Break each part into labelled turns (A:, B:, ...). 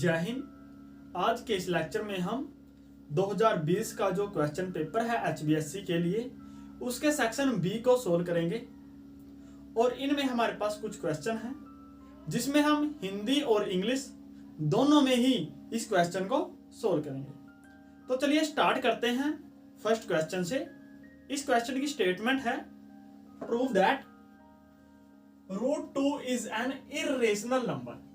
A: जय हिंद। आज के इस लेक्चर में हम 2020 का जो क्वेश्चन पेपर है HBSC के लिए उसके सेक्शन बी को सोल्व करेंगे और इनमें हमारे पास कुछ क्वेश्चन हैं जिसमें हम हिंदी और इंग्लिश दोनों में ही इस क्वेश्चन को सोल्व करेंगे। तो चलिए स्टार्ट करते हैं फर्स्ट क्वेश्चन से। इस क्वेश्चन की स्टेटमेंट है prove that √2 is N irrational number,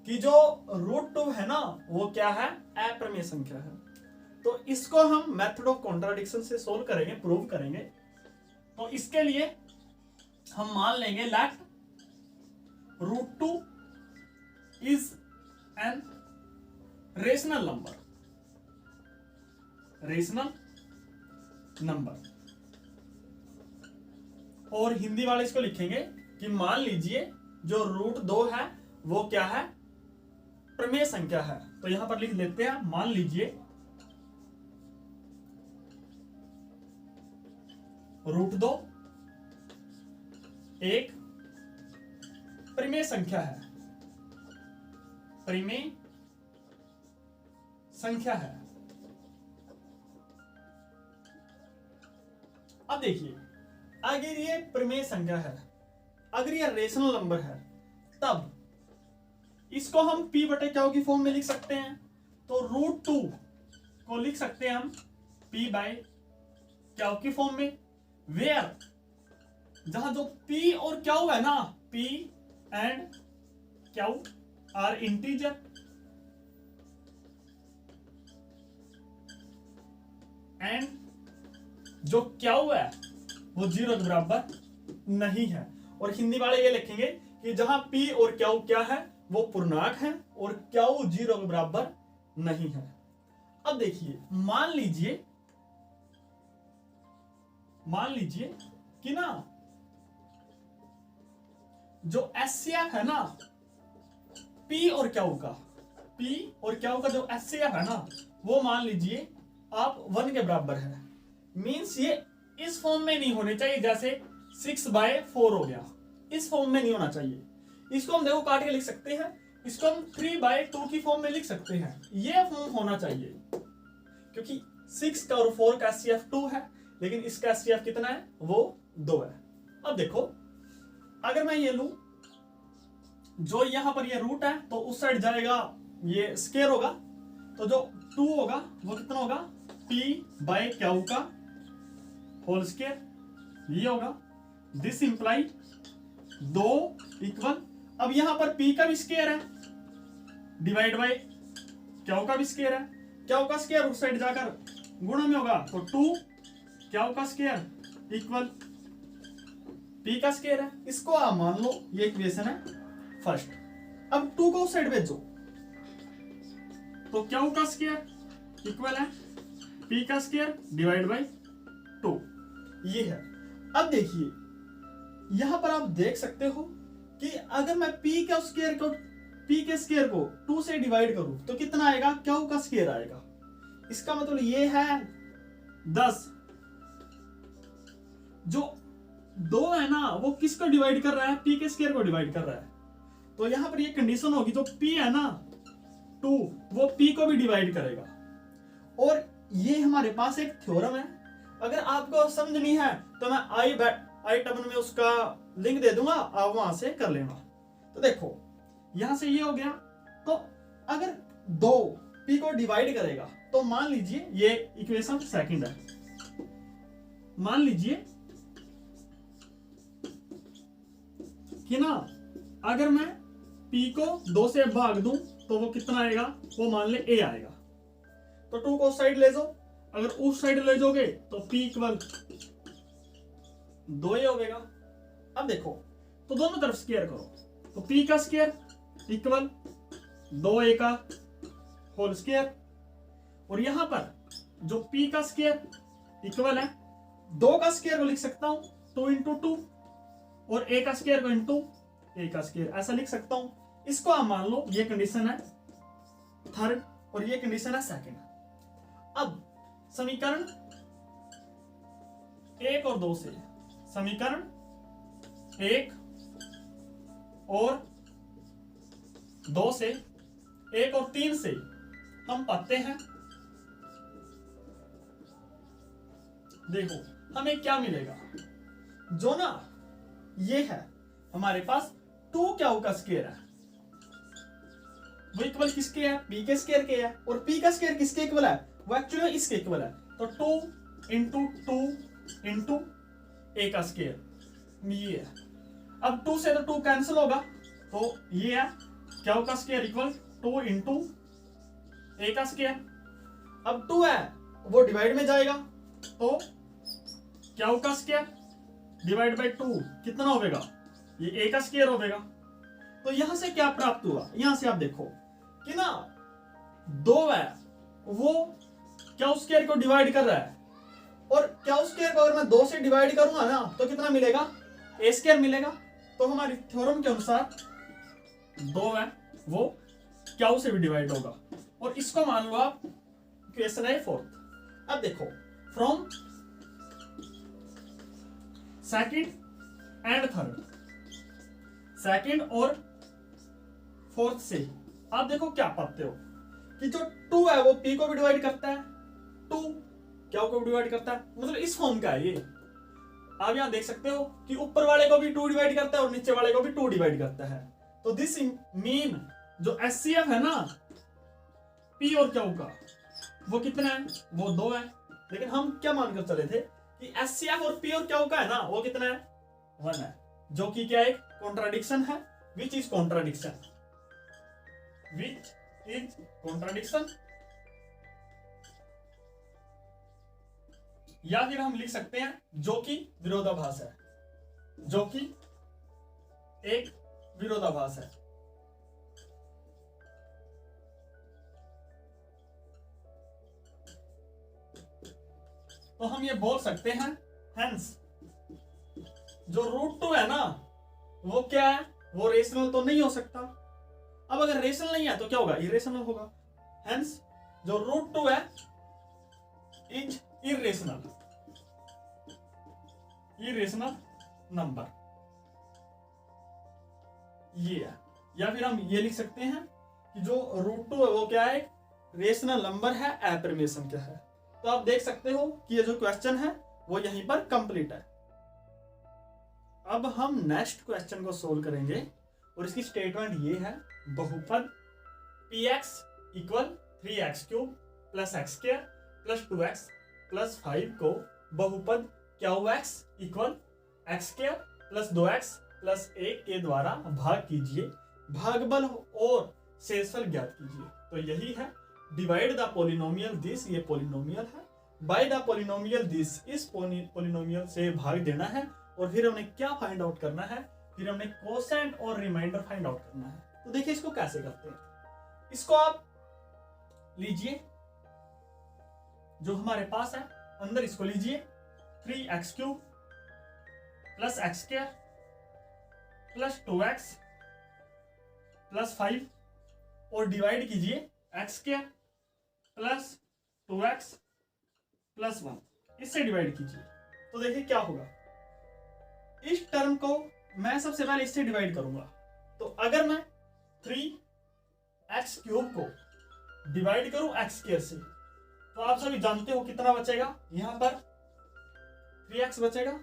A: कि जो √2 है ना वो क्या है, अप्रमेय संख्या है। तो इसको हम मेथड ऑफ कॉन्ट्राडिक्शन से सोल्व करेंगे, प्रूव करेंगे। तो इसके लिए हम मान लेंगे let √2 is an rational number, और हिंदी वाले इसको लिखेंगे कि मान लीजिए जो √2 है वो क्या है, प्रमेय संख्या है। तो यहां पर लिख लेते हैं, मान लीजिए √2 एक प्रमेय संख्या है, अब देखिए अगर ये प्रमेय संख्या है, अगर ये रेशनल नंबर है, तब इसको हम p बटे क्यू की फॉर्म में लिख सकते हैं। तो √2 को लिख सकते हैं हम p बाय क्यू की फॉर्म में, वेयर जहां जो p और क्यू है ना, p and Q R integer and जो क्यू है वो 0 के बराबर नहीं है। और हिंदी वाले ये लिखेंगे कि जहां p और क्यू क्या है वो पूर्णांक है और क्यू 0 के बराबर नहीं है। अब देखिए मान लीजिए कि ना जो HCF है ना p और क्यू का जो HCF है ना वो मान लीजिए आप 1 के बराबर है। मींस ये इस फॉर्म में नहीं होने चाहिए, जैसे 6/4 हो गया, इस फॉर्म में नहीं होना चाहिए। इसको हम देखो काट के लिख सकते हैं, इसको हम 3/2 की फॉर्म में लिख सकते हैं। ये फॉर्म होना चाहिए क्योंकि 6 का और 4 का HCF 2 है, लेकिन इसका HCF कितना है, वो 2 है। अब देखो अगर मैं ये लूं, जो यहां पर ये रूट है तो उस साइड जाएगा, ये स्क्वायर होगा, तो जो 2 होगा वो कितना होगा, p/q का होल स्क्वायर, ये होगा। दिस इंप्लाई 2 इक्वल, अब यहां पर p का भी स्क्वायर है डिवाइड बाय क्यू का भी स्क्वायर है, क्यू का स्क्वायर उस साइड जाकर गुणा में होगा, तो 2 क्यू का स्क्वायर इक्वल p का स्क्वायर है। इसको आप मान लो ये इक्वेशन है फर्स्ट। अब 2 को उस साइड भेजो तो क्यू का स्क्वायर इक्वल है p का स्क्वायर डिवाइड बाय 2, ये है। अब देखिए यहां पर आप देख सकते हो कि अगर मैं p के स्क्वायर को 2 से डिवाइड करूं तो कितना आएगा, क्यू का स्क्वायर आएगा। इसका मतलब ये है 10। जो 2 है ना वो किसको डिवाइड कर रहा है, p के स्क्वायर को डिवाइड कर रहा है। तो यहां पर ये कंडीशन होगी, जो p है ना 2 वो p को भी डिवाइड करेगा। और ये हमारे पास एक थ्योरम है, अगर आपको समझनी है तो मैं आई टबन में उसका लिंक दे दूंगा, आप वहां से कर लेना। तो देखो यहां से ये हो गया, तो अगर 2 p को डिवाइड करेगा तो मान लीजिए ये इक्वेशन सेकंड है, मान लीजिए कि ना अगर मैं p को 2 से भाग दूं तो वो कितना आएगा, वो मान ले a आएगा। तो 2 को साइड ले जाओ, अगर उस साइड ले जाओगे तो p इक्वल 2a होगा। अब देखो तो दोनों तरफ स्क्वायर करो, तो p का स्क्वायर इक्वल 2a का होल स्क्वायर, और यहां पर जो p का स्क्वायर इक्वल है 2 का स्क्वायर को लिख सकता हूं 2 इंटू 2, और a का स्क्वायर को इंटू a का स्क्वायर, ऐसा लिख सकता हूं। इसको आप मान लो ये कंडीशन है थर्ड और ये कंडीशन है सेकंड। अब समीकरण 1 और 2 से, समीकरण 1 और 2 से 1 और 3 से हम पाते हैं, देखो हमें क्या मिलेगा, जो ना ये है हमारे पास 2 क्या का स्क्वायर है, वो इक्वल किसके है, p के स्क्वायर के है, और p का स्क्वायर किसके इक्वल है, वो एक्चुअली में इसके इक्वल है। तो 2 इंटू 2 इंटू a का स्क्वायर ये है। अब 2 से तो 2 कैंसिल होगा, तो ये है क्या का स्क्वायर इक्वल 2 इंटू a का स्क्वायर। अब 2 है वो डिवाइड में जाएगा, तो क्या का स्क्वायर डिवाइड बाई 2 कितना होगा, ये a का स्क्वायर होगा। तो यहां से क्या प्राप्त हुआ, यहां से आप देखो कि ना 2 है वो क्या स्क्वायर को डिवाइड कर रहा है, और क्या स्क्वायर को अगर मैं 2 से डिवाइड करूंगा ना तो कितना मिलेगा, a स्क्वायर मिलेगा। तो हमारी थ्योरम के अनुसार 2 है वो क्या से भी डिवाइड होगा, और इसको मान लो आप क्वेश्चन है 4th। अब देखो from second and third, second और फोर्थ से आप देखो क्या पाते हो कि जो 2 है वो p को भी डिवाइड करता है, 2 क्या को भी डिवाइड करता है, मतलब इस फॉर्म का है ये। आप यहां देख सकते हो कि ऊपर वाले को भी 2 डिवाइड करता है और नीचे वाले को भी 2 डिवाइड करता है। तो दिस मीन जो HCF है ना p और क्या का, वो कितना है, वो 2 है। लेकिन हम क्या मानकर चले थे कि HCF और p और क्या का है ना वो कितना है, 1 है, जो कि क्या एक कॉन्ट्राडिक्शन है, which is contradiction, which is contradiction. या फिर हम लिख सकते हैं जो कि विरोधाभास है, जो कि एक विरोधाभास है। तो हम ये बोल सकते हैं हेंस जो √2 है ना वो क्या है, वो रेशनल तो नहीं हो सकता। अब अगर रेशनल नहीं है तो क्या होगा, इरेशनल होगा। हेंस जो √2 है इज इरेशनल, इरेशनल नंबर ये है। या फिर हम ये लिख सकते हैं कि जो √2 है वो क्या है, रेशनल नंबर है, एफर्मेशन क्या है। तो आप देख सकते हो कि ये जो क्वेश्चन है वो यहीं पर कंप्लीट है। अब हम नेक्स्ट क्वेश्चन को सोल्व करेंगे और इसकी स्टेटमेंट ये है, बहुपद px equal 3x³ plus x² plus 2x plus 5 को बहुपद qx equal x² plus 2x plus 1 के द्वारा भाग कीजिए, भागफल और शेषफल ज्ञात कीजिए। तो यही है डिवाइड द पोलिनोमियल दिस, ये पोलिनोमियल है, बाय द पोलिनोमियल दिस, इस पोलिनोमियल से भाग देना है, और फिर हमने क्या फाइंड आउट करना है, फिर हमने कोसेंट और रिमाइंडर फाइंड आउट करना है। तो देखिए इसको कैसे करते हैं, इसको आप लीजिए जो हमारे पास है अंदर, इसको लीजिए 3x³ plus x² plus 2x plus 5 और डिवाइड कीजिए x² प्लस 2x प्लस 1, इससे डिवाइड कीजिए। तो देखिए क्या होगा, इस टर्म को मैं सबसे पहले इससे डिवाइड करूंगा। तो अगर मैं 3x³ को डिवाइड करूं x² से, तो आप सभी जानते हो कितना बचेगा, यहां पर 3x बचेगा,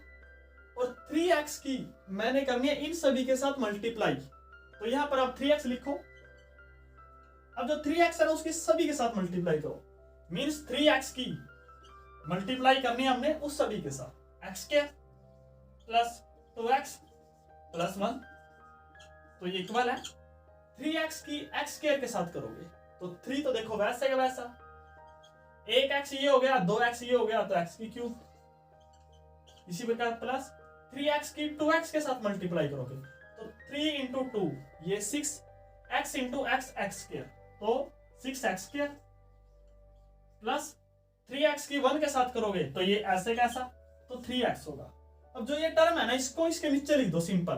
A: और 3x की मैंने करनी है इन सभी के साथ मल्टीप्लाई। तो यहां पर आप 3x लिखो, अब जो 3x है ना उसके सभी के साथ मल्टीप्लाई करो, मींस 3x की मल्टीप्लाई करनी है हमने उस सभी के साथ, x² प्लस 2x प्लस 1, तो ये इक्वल है 3x की x² के साथ करोगे तो 3 तो देखो वैसे का वैसा, 1x ये हो गया, 2x ये हो गया, तो x³। इसी प्रकार प्लस 3x की 2x के साथ मल्टीप्लाई करोगे तो 3 इंटू 2 ये 6x इंटू x² तो 6x² प्लस 3x की 1 के साथ करोगे तो ये ऐसे कैसा, तो 3x होगा। अब जो ये टर्म है ना इसको इसके नीचे लिख दो सिंपल।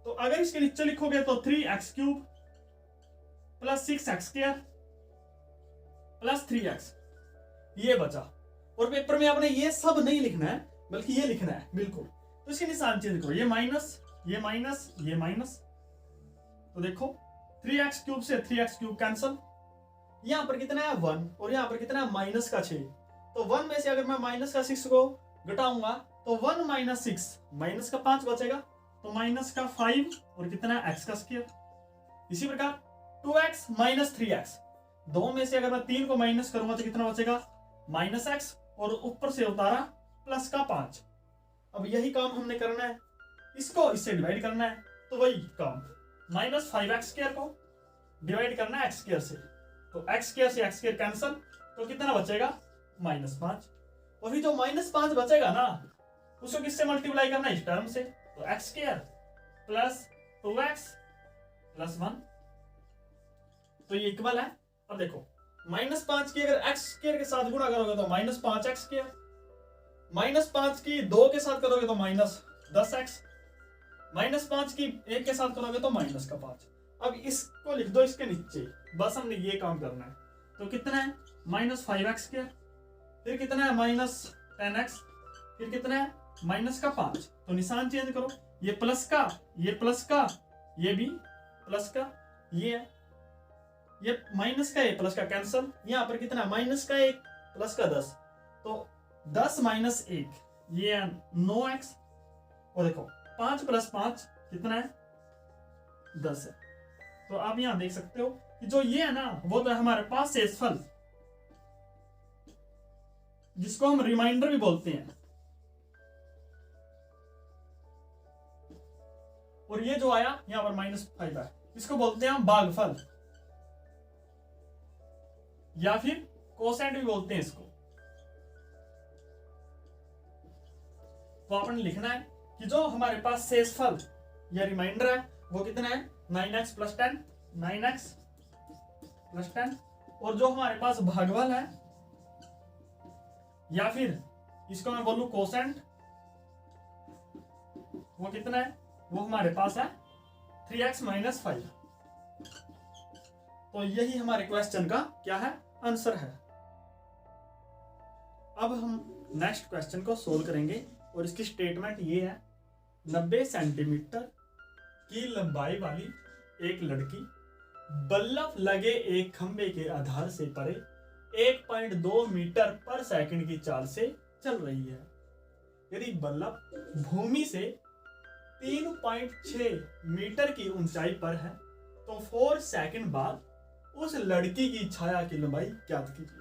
A: तो अगर इसके नीचे लिखोगे तो 3x³ plus 6x² plus 3x ये बचा, और पेपर में आपने ये सब नहीं लिखना है बल्कि ये लिखना है बिल्कुल। तो इसके निशान चेंज करो, ये माइनस ये माइनस ये माइनस, तो देखो 3x³ से 3x³ कैंसल। यहाँ पर कितना है 1 और यहाँ पर कितना है माइनस का 6। तो 1 में से अगर मैं माइनस का 6 को घटाऊंगा तो 1 माइनस 6 माइनस का 5 बचेगा, तो माइनस का 5 और कितना है x का स्क्वायर। इसी प्रकार 2x माइनस 3x, 2 में से अगर मैं 3 को माइनस करूंगा तो कितना बचेगा माइनस x और ऊपर से उतारा प्लस का 5। अब यही काम हमने करना है, इसको इससे डिवाइड करना है, तो वही काम माइनस 5x² को डिवाइड करना है x² से, तो x² से x² कैंसल, तो कितना बचेगा माइनस 5। और फिर जो माइनस 5 बचेगा ना उसको किससे मल्टीप्लाई करना है इस टर्म से, तो x² प्लस 2x प्लस 1, तो ये इक्वल है। अब देखो माइनस 5 की अगर x² के साथ गुणा करोगे तो माइनस 5x², माइनस 5 की 2 के साथ करोगे तो माइनस 10x, माइनस 5 की 1 के साथ करोगे तो माइनस का 5। अब इसको लिख दो इसके नीचे, बस हमने ये काम करना है। तो कितना है माइनस 5x², फिर कितना है माइनस 10x, फिर कितना है माइनस का 5, तो निशान चेंज करो, ये प्लस का, ये प्लस का, ये भी प्लस का, ये है, ये माइनस का, ये प्लस का कैंसल। यहाँ पर कितना माइनस का 1 प्लस का 10, तो 10 माइनस 1 ये है 9x, और देखो 5 प्लस 5 कितना है 10 है। तो आप यहां देख सकते हो कि जो ये है ना वो तो है हमारे पास शेषफल, जिसको हम रिमाइंडर भी बोलते हैं, और ये जो आया यहां पर -5 है, इसको बोलते हैं हम भागफल या फिर कोसेंट भी बोलते हैं इसको। तो आपने लिखना है कि जो हमारे पास शेषफल या रिमाइंडर है वो कितना है 9x प्लस 10, 9x प्लस 10, और जो हमारे पास भागफल है या फिर इसको मैं बोलूं कोसेंट, वो कितना है, वो हमारे पास है 3x माइनस 5। तो यही हमारे क्वेश्चन का क्या है आंसर है। अब हम नेक्स्ट क्वेश्चन को सोल्व करेंगे और इसकी स्टेटमेंट ये है, 90 सेंटीमीटर की लंबाई वाली एक लड़की बल्ब लगे एक खंबे के आधार से परे 1.2 मीटर पर सेकंड की चाल से चल रही है। यदि बल्ब भूमि से 3.6 मीटर की ऊंचाई पर है तो 4 सेकंड बाद उस लड़की की छाया की लंबाई ज्ञात कीजिए।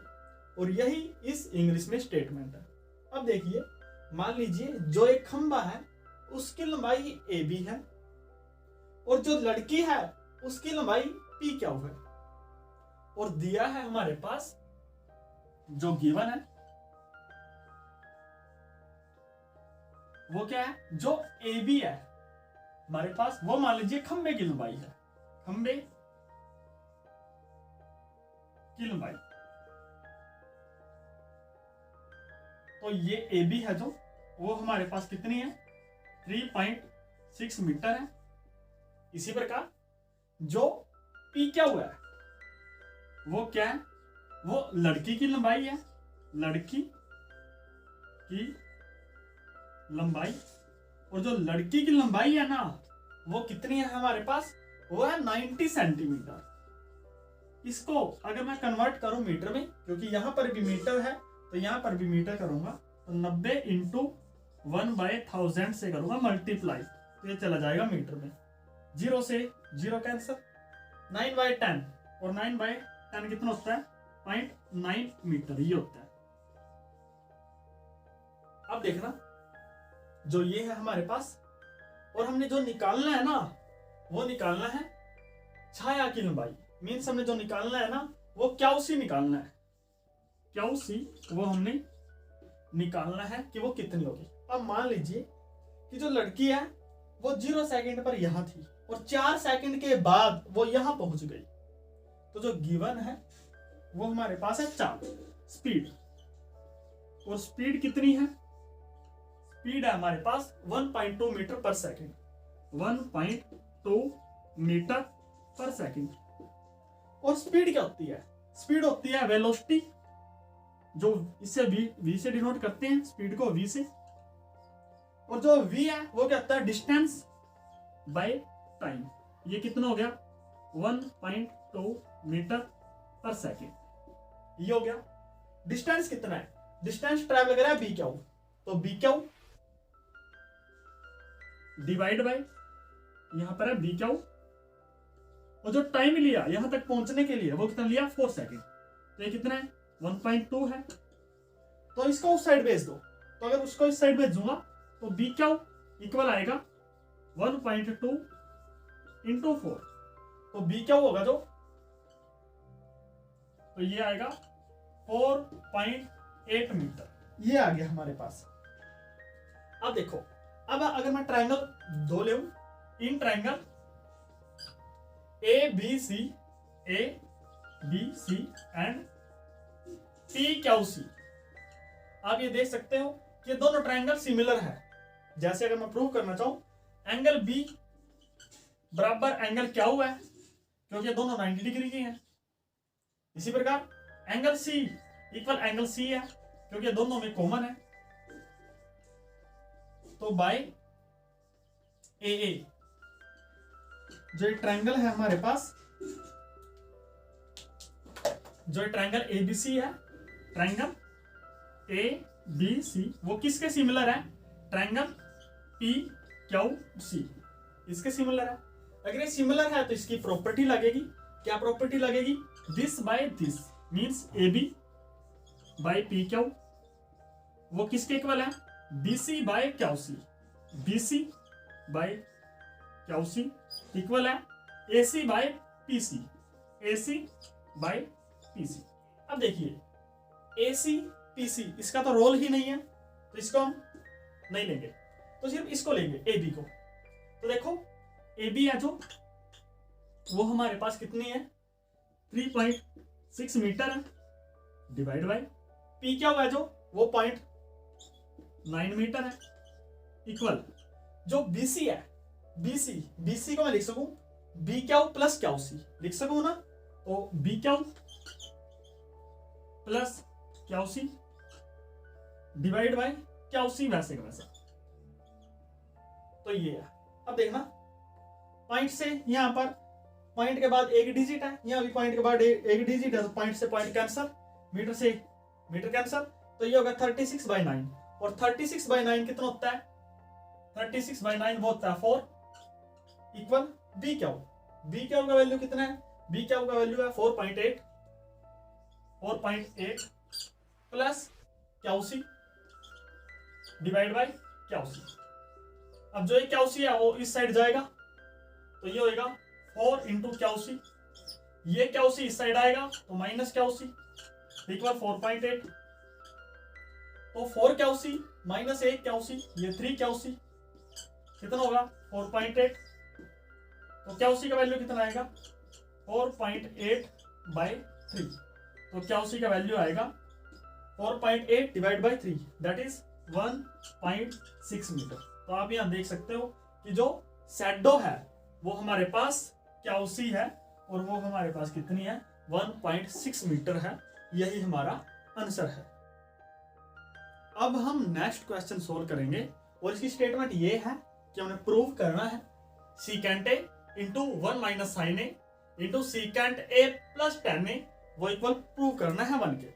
A: और यही इस इंग्लिश में स्टेटमेंट है। अब देखिए, मान लीजिए जो एक खंबा है उसकी लंबाई AB है और जो लड़की है उसकी लंबाई PQ है, और दिया है हमारे पास जो गिवन है वो क्या है, जो AB है हमारे पास, वो मान लीजिए खंबे की लंबाई है, खंबे की लंबाई। तो ये AB है जो, वो हमारे पास कितनी है 3.6 मीटर है। इसी प्रकार जो PQ है वो क्या है, वो लड़की की लंबाई है, लड़की की लंबाई, और जो लड़की की लंबाई है ना वो कितनी है हमारे पास, वो है 90 सेंटीमीटर। इसको अगर मैं कन्वर्ट करूं मीटर में, क्योंकि यहां पर भी मीटर है तो यहां पर भी मीटर करूंगा, तो 90 इंटू 1/1000 से करूंगा मल्टीप्लाई, तो ये चला जाएगा मीटर में, 0 से 0 कैंसर, 9/10 और 9/10 कितना होता है 0.9 मीटर ये होता है। अब देखना जो ये है हमारे पास, और हमने जो निकालना है ना वो निकालना है छाया की लंबाई, मीन्स हमने जो निकालना है ना वो QC निकालना है, QC वो हमने निकालना है कि वो कितनी होगी। अब मान लीजिए कि जो लड़की है वो 0 सेकंड पर यहां थी और 4 सेकंड के बाद वो यहां पहुंच गई, तो जो गिवन है वो हमारे पास है 4 स्पीड, और स्पीड कितनी है, स्पीड है हमारे पास 1.2 मीटर पर सेकंड, 1.2 मीटर पर सेकंड। और स्पीड क्या होती है, स्पीड होती है वेलोसिटी, जो इससे v से डिनोट करते हैं स्पीड को, v से, और जो v है वो क्या होता है डिस्टेंस बाय टाइम। ये कितना हो गया 1.2 मीटर पर सेकेंड। ये हो गया। डिस्टेंस कितना है, डिस्टेंस ट्रैवल करा है बी क्यू, तो बी क्यू डिवाइड बाय यहां पर है बी क्यू, और जो टाइम लिया यहां तक पहुंचने के लिए वो कितना लिया 4 सेकेंड, तो ये कितना है 1.2 है। तो इसको उस साइड भेज दो, तो अगर उसको इस साइड भेजूंगा तो बी क्यू इक्वल आएगा 1.2 इंटू 4, तो बी क्यू होगा जो, तो ये आएगा 4.8 मीटर, ये आ गया हमारे पास। अब देखो, अब अगर मैं ट्रायंगल दो ले, इन triangle A B C and P Q C, आप ये देख सकते हो कि दोनों ट्रायंगल सिमिलर है। जैसे अगर मैं प्रूव करना चाहूं एंगल बी बराबर एंगल क्यू है, क्योंकि दोनों 90 डिग्री के हैं। इसी प्रकार angle C equal angle C है, क्योंकि दोनों में कॉमन है। तो बाय ए ए, जो एक ट्रायंगल है हमारे पास, जो ट्रायंगल ए बी सी है, ट्रायंगल ए बी सी वो किसके सिमिलर है, ट्रायंगल पी क्यू सी इसके सिमिलर है। अगर ये सिमिलर है तो इसकी प्रॉपर्टी लगेगी, क्या प्रॉपर्टी लगेगी, this by this means A B by P Q, वो किसके इक्वल है, B C by Q C, B C by Q C equal है A C by P C, A C by P C. अब देखिए ए C P C इसका तो role ही नहीं है, तो इसको हम नहीं लेंगे, तो सिर्फ इसको लेंगे ए बी को। तो देखो ए बी है जो, वो हमारे पास कितनी है 3.6 मीटर है, डिवाइड बाय पी क्या है जो, वो 0.9 मीटर है, इक्वल जो बी सी है, बी सी को मैं लिख सकूं B Q plus Q C लिख सकूं ना, तो B Q plus Q C divide by Q C वैसे का वैसा, तो ये है। अब देखना पॉइंट से यहां पर पॉइंट के बाद एक डिजिट है, यहां भी पॉइंट के बाद एक डिजिट है, तो पॉइंट से पॉइंट कैंसल, मीटर से मीटर कैंसल, तो ये होगा 36/9, और 36/9 कितना होता है, 36/9 वो होता है 4 equal B Q, B Q का वैल्यू कितना है, बी क्यू का वैल्यू है 4.8 plus Q C divide by Q C. अब जो ये क्यू सी है वो इस साइड जाएगा, तो ये होएगा 4 इंटू क्यू सी, ये क्यू सी इस साइड आएगा तो माइनस क्यू सी इक्वल 4.8, तो 4 Q C minus 1 Q C, ये 3 क्यू सी, कितना होगा 4.8, तो क्यू सी का वैल्यू कितना आएगा 4.8/3, तो क्यू सी का वैल्यू आएगा 4.8 divide by 3 that is 1.6 metre. तो आप यहां देख सकते हो कि जो शैडो है वो हमारे पास क्यू सी है, और वो हमारे पास कितनी है 1.6 मीटर है, यही हमारा आंसर है। अब हम नेक्स्ट क्वेश्चन सोल्व करेंगे, और इसकी स्टेटमेंट ये है कि हमने प्रूव करना है secant A into 1 minus sine A into secant A plus tan A वो इक्वल प्रूव करना है 1 के।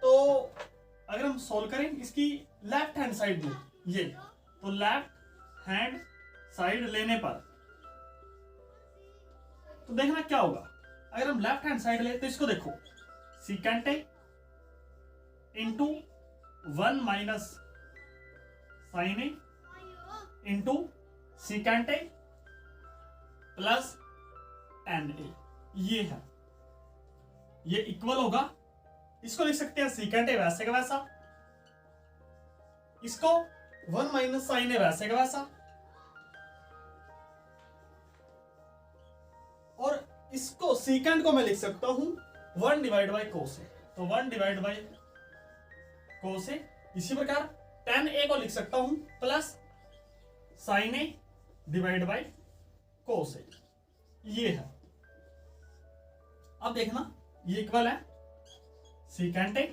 A: तो अगर हम सोल्व करें इसकी लेफ्ट हैंड साइड में ये, तो लेफ्ट हैंड साइड लेने पर तो देखना क्या होगा, अगर हम लेफ्ट हैंड साइड ले तो इसको देखो secant A into 1 minus sine A into secant A plus tan A, ये है, ये इक्वल होगा, इसको लिख सकते हैं सीकेंट ए वैसे का वैसा, इसको 1 माइनस साइन ए वैसे का वैसा, और इसको सीकेंट को मैं लिख सकता हूं 1 डिवाइड बाय कोस ए, तो 1 डिवाइड बाय कोस ए। इसी प्रकार टेन ए को लिख सकता हूं plus sine A divide by cos A, ये है। अब देखना ये इक्वल है secant A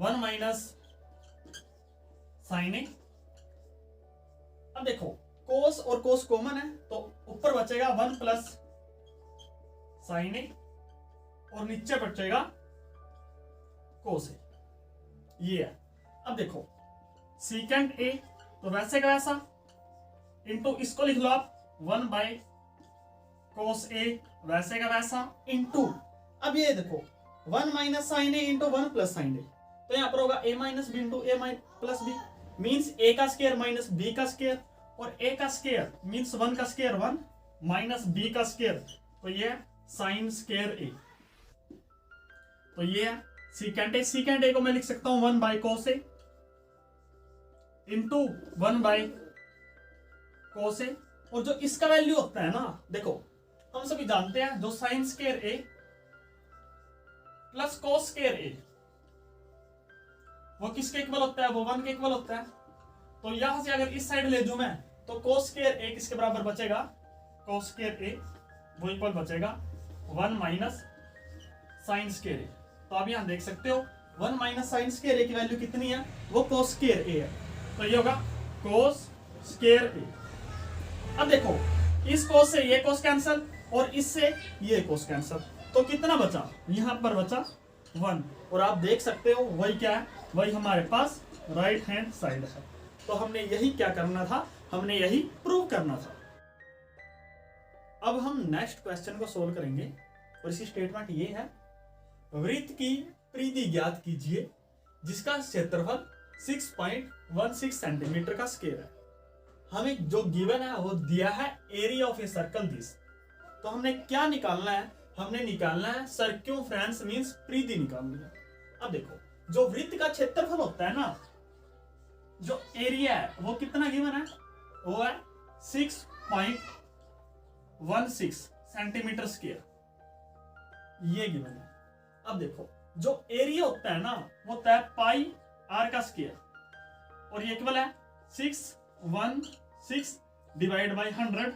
A: 1 minus sine A. अब देखो कोस और कोस कॉमन है, तो ऊपर बचेगा 1 प्लस साइन ए और नीचे बचेगा कोस ए, ये है। अब देखो सीकेंट ए तो वैसे का वैसा इंटू इसको लिख लो आप 1 बाय कोस ए वैसे का वैसा इंटू, अब ये देखो 1 minus sine A into 1 plus sine A, तो यहाँ पर होगा a minus B into A plus B, means a का स्केयर माइनस b का स्केयर, और a का स्केयर मीन्स 1 का स्केयर 1 माइनस b का स्केयर, तो ये साइन स्केयर a, तो ये है सीकेंट ए को मैं लिख सकता हूं 1 by cos A into 1 by cos A, और जो इसका वैल्यू होता है ना, देखो हम सभी जानते हैं जो साइन स्केयर ए प्लस कोस स्केयर ए वो किसके इक्वल होता है, वो 1 के इक्वल होता है। तो यहां से अगर इस साइड ले जाऊं मैं तो कोस स्केयर ए किसके बराबर बचेगा, कोस स्केयर ए वो इक्वल बचेगा 1 माइनस साइन स्केयर ए। तो आप यहां देख सकते हो 1 माइनस साइन स्केयर ए की वैल्यू कितनी है, वो कोस स्केयर ए है, तो ये होगा कोस स्केयर ए। अब देखो इस कोस से ये कोस कैंसल और इससे ये कोस कैंसल, तो कितना बचा, यहां पर बचा 1, और आप देख सकते हो वही क्या है, वही हमारे पास राइट हैंड साइड है। तो हमने यही क्या करना था, हमने यही प्रूव करना था। अब हम नेक्स्ट क्वेश्चन को सोल्व करेंगे, और इसी स्टेटमेंट ये है, वृत्त की परिधि ज्ञात कीजिए जिसका क्षेत्रफल 6.16 सेंटीमीटर का स्क्वायर है। हमें जो गिवन है वो दिया है area of a circle this, तो हमने क्या निकालना है, हमने निकालना है सर्क्यूम्फ्रेंस मींस परिधि निकालनी है। अब देखो जो वृत्त का क्षेत्रफल होता है ना, जो एरिया है वो कितना गिवन है, वो है 6.16 सेंटीमीटर स्क्वायर, ये गिवन है। अब देखो जो एरिया होता है ना वो होता है पाई आर का स्क्वायर, और ये इक्वल है 616 डिवाइड बाई 100,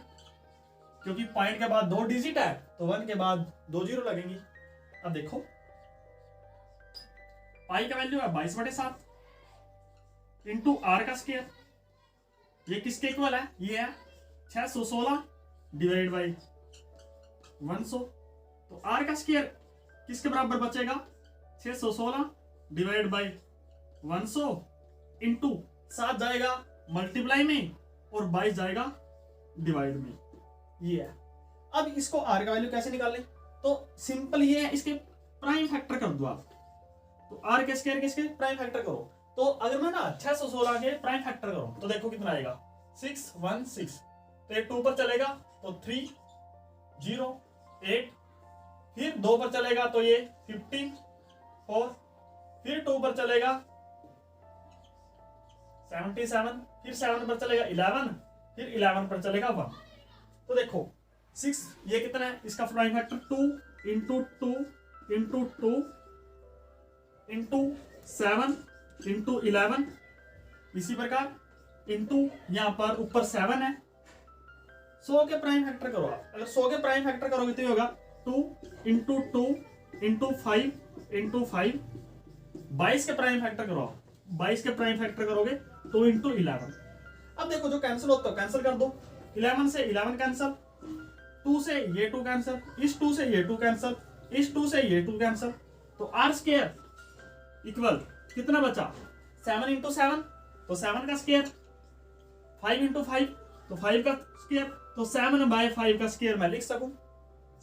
A: क्योंकि पॉइंट के बाद 2 डिजिट है तो 1 के बाद 2 जीरो लगेंगी। अब देखो पाई का वैल्यू है 22/7 इंटू आर का स्क्वायर, ये किसके इक्वल है, ये है 616 डिवाइड बाई 100, तो आर का स्क्वायर किसके बराबर बचेगा, 616 डिवाइड बाई 100 इंटू 7 जाएगा मल्टीप्लाई में और 22 जाएगा डिवाइड में, ये है। अब इसको आर का वैल्यू कैसे निकालें, तो सिंपल ये है, इसके प्राइम फैक्टर कर दो आप, तो आर के स्क्वायर किसके प्राइम फैक्टर करो, तो अगर मैं ना 616 के प्राइम फैक्टर करूं तो देखो कितना आएगा 616, तो ये 2 पर चलेगा तो 3 0 8, फिर 2 पर चलेगा तो ये 15 4, फिर 2 पर चलेगा 77, फिर 7 पर चलेगा 11, फिर 11 पर चलेगा 1। तो देखो 6 ये कितना है, इसका prime factor 2 into 2 into 2 into 7 into 11, इसी प्रकार इंटू यहां पर ऊपर 7 है। 100 के प्राइम फैक्टर करो आप, अगर 100 के प्राइम फैक्टर करोगे तो ये होगा 2 इंटू 2 इंटू 5 इंटू 5, 22 के प्राइम फैक्टर करो आप, 22 के प्राइम फैक्टर करोगे 2 इंटू 11। अब देखो जो कैंसिल होता है कैंसिल कर दो, 11 से 11 कैंसिल, 2 से ये 2 कैंसिल, इस 2 से ये 2 कैंसिल, इस 2 से ये 2 कैंसिल, तो आर स्क्वायर इक्वल कितना बचा 7 इंटू 7, तो 7 का स्क्वायर, 5 इंटू 5 तो 5 का स्क्वायर, तो 7/5 का स्क्वायर मैं लिख सकूं,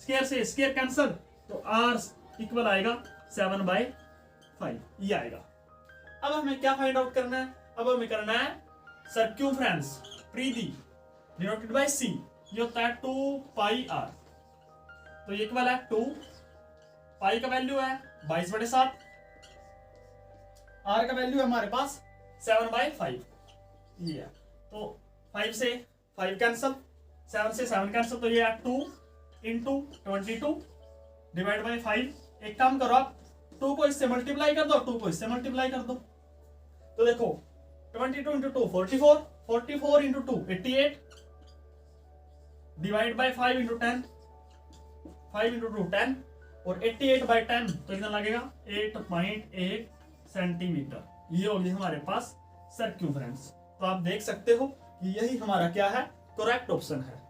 A: स्क्वायर से स्क्वायर कैंसिल, तो आर इक्वल आएगा 7/5, ये आएगा। अब हमें क्या फाइंड आउट करना है, अब हमें करना है सर्क्यूम्फ्रेंस परिधि डिनोटेड बाय सी, ये होता है 2 पाई आर, तो ये इक्वल है 2 पाई का वैल्यू है 22/7, आर का वैल्यू है हमारे पास 7/5, ये है। तो 5 से 5 कैंसिल, 7 से 7 कैंसिल, तो ये है 2 इंटू 22 डिवाइड बाई 5। एक काम करो आप 2 को इससे मल्टीप्लाई कर दो, 2 को इससे मल्टीप्लाई कर दो, तो देखो 22 into 2 44, 44 into 2 88 divide by 5 into 10, 5 into 2 10, और 88/10 तो इतना लगेगा 8.8 सेंटीमीटर। ये होगी हमारे पास सर्क्यूम्फ्रेंस। तो आप देख सकते हो कि यही हमारा क्या है, करेक्ट ऑप्शन है।